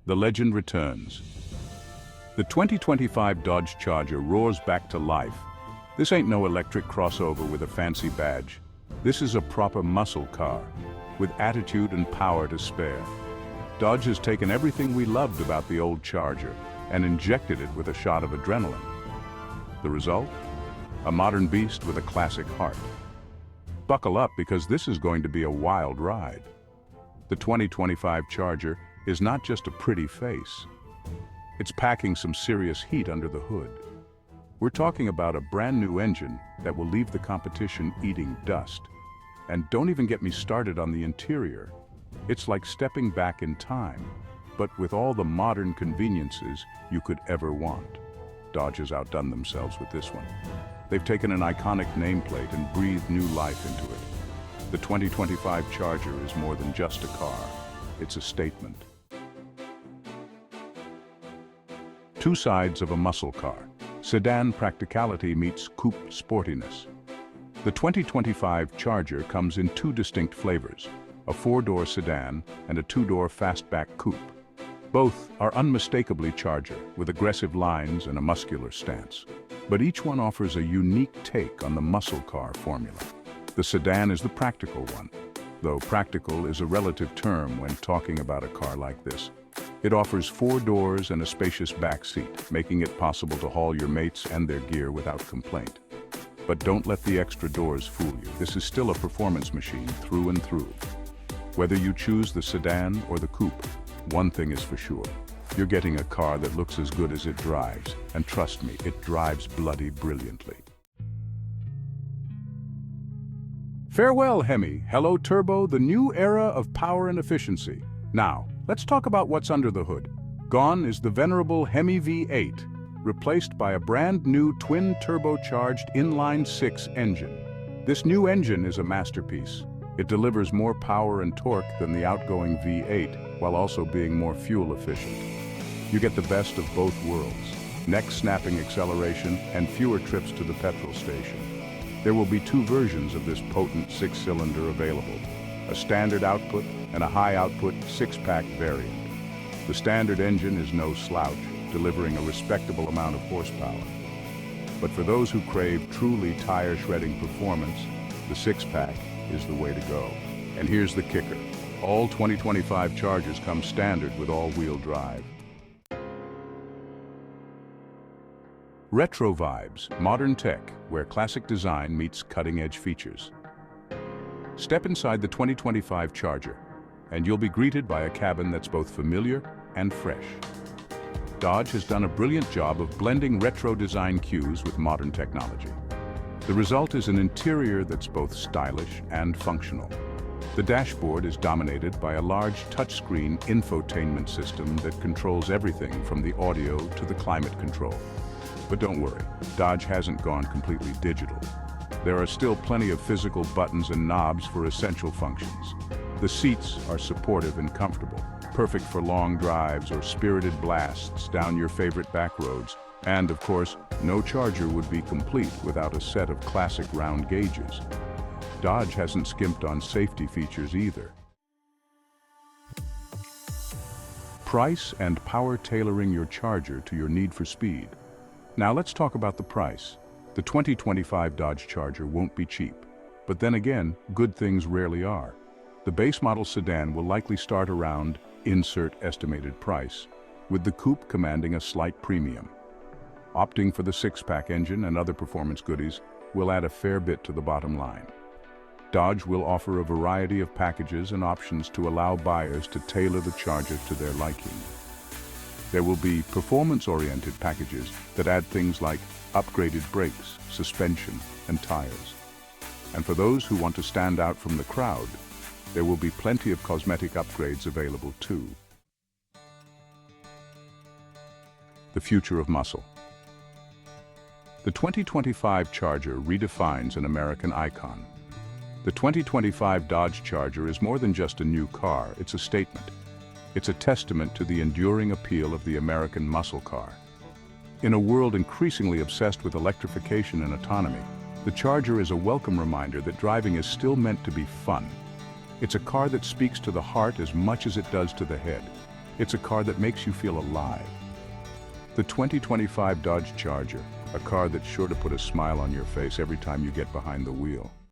The legend returns. The 2025 Dodge Charger roars back to life. This ain't no electric crossover with a fancy badge. This is a proper muscle car, with attitude and power to spare. Dodge has taken everything we loved about the old Charger and injected it with a shot of adrenaline. The result? A modern beast with a classic heart. Buckle up, because this is going to be a wild ride. The 2025 Charger is not just a pretty face. It's packing some serious heat under the hood. We're talking about a brand new engine that will leave the competition eating dust. And don't even get me started on the interior. It's like stepping back in time, but with all the modern conveniences you could ever want. Dodge has outdone themselves with this one. They've taken an iconic nameplate and breathed new life into it. The 2025 Charger is more than just a car. It's a statement. Two sides of a muscle car. Sedan practicality meets coupe sportiness. The 2025 Charger comes in two distinct flavors, a four-door sedan and a two-door fastback coupe. Both are unmistakably Charger, with aggressive lines and a muscular stance. But each one offers a unique take on the muscle car formula. The sedan is the practical one, though practical is a relative term when talking about a car like this. It offers 4 doors and a spacious back seat, making it possible to haul your mates and their gear without complaint. But don't let the extra doors fool you. This is still a performance machine through and through. Whether you choose the sedan or the coupe, one thing is for sure. You're getting a car that looks as good as it drives, and trust me, it drives bloody brilliantly. Farewell, HEMI. Hello, Turbo, the new era of power and efficiency. Now, let's talk about what's under the hood. Gone is the venerable HEMI V8, replaced by a brand new twin-turbocharged inline-six engine. This new engine is a masterpiece. It delivers more power and torque than the outgoing V8, while also being more fuel efficient. You get the best of both worlds, neck-snapping acceleration and fewer trips to the petrol station. There will be 2 versions of this potent 6-cylinder available, a standard output and a high-output 6-pack variant. The standard engine is no slouch, delivering a respectable amount of horsepower. But for those who crave truly tire-shredding performance, the 6-pack is the way to go. And here's the kicker. All 2025 Chargers come standard with all-wheel drive. Retro vibes, modern tech, where classic design meets cutting-edge features. Step inside the 2025 Charger, and you'll be greeted by a cabin that's both familiar and fresh. Dodge has done a brilliant job of blending retro design cues with modern technology. The result is an interior that's both stylish and functional. The dashboard is dominated by a large touchscreen infotainment system that controls everything from the audio to the climate control. But don't worry, Dodge hasn't gone completely digital. There are still plenty of physical buttons and knobs for essential functions. The seats are supportive and comfortable, perfect for long drives or spirited blasts down your favorite back roads. And of course, no Charger would be complete without a set of classic round gauges. Dodge hasn't skimped on safety features either. Price and power tailoring your Charger to your need for speed. Now let's talk about the price. The 2025 Dodge Charger won't be cheap. But then again, good things rarely are. The base model sedan will likely start around insert estimated price, with the coupe commanding a slight premium. Opting for the 6-pack engine and other performance goodies will add a fair bit to the bottom line. Dodge will offer a variety of packages and options to allow buyers to tailor the Charger to their liking. There will be performance-oriented packages that add things like upgraded brakes, suspension, and tires. And for those who want to stand out from the crowd, there will be plenty of cosmetic upgrades available too. The future of muscle. The 2025 Charger redefines an American icon. The 2025 Dodge Charger is more than just a new car, it's a statement. It's a testament to the enduring appeal of the American muscle car. In a world increasingly obsessed with electrification and autonomy, the Charger is a welcome reminder that driving is still meant to be fun. It's a car that speaks to the heart as much as it does to the head. It's a car that makes you feel alive. The 2025 Dodge Charger, a car that's sure to put a smile on your face every time you get behind the wheel.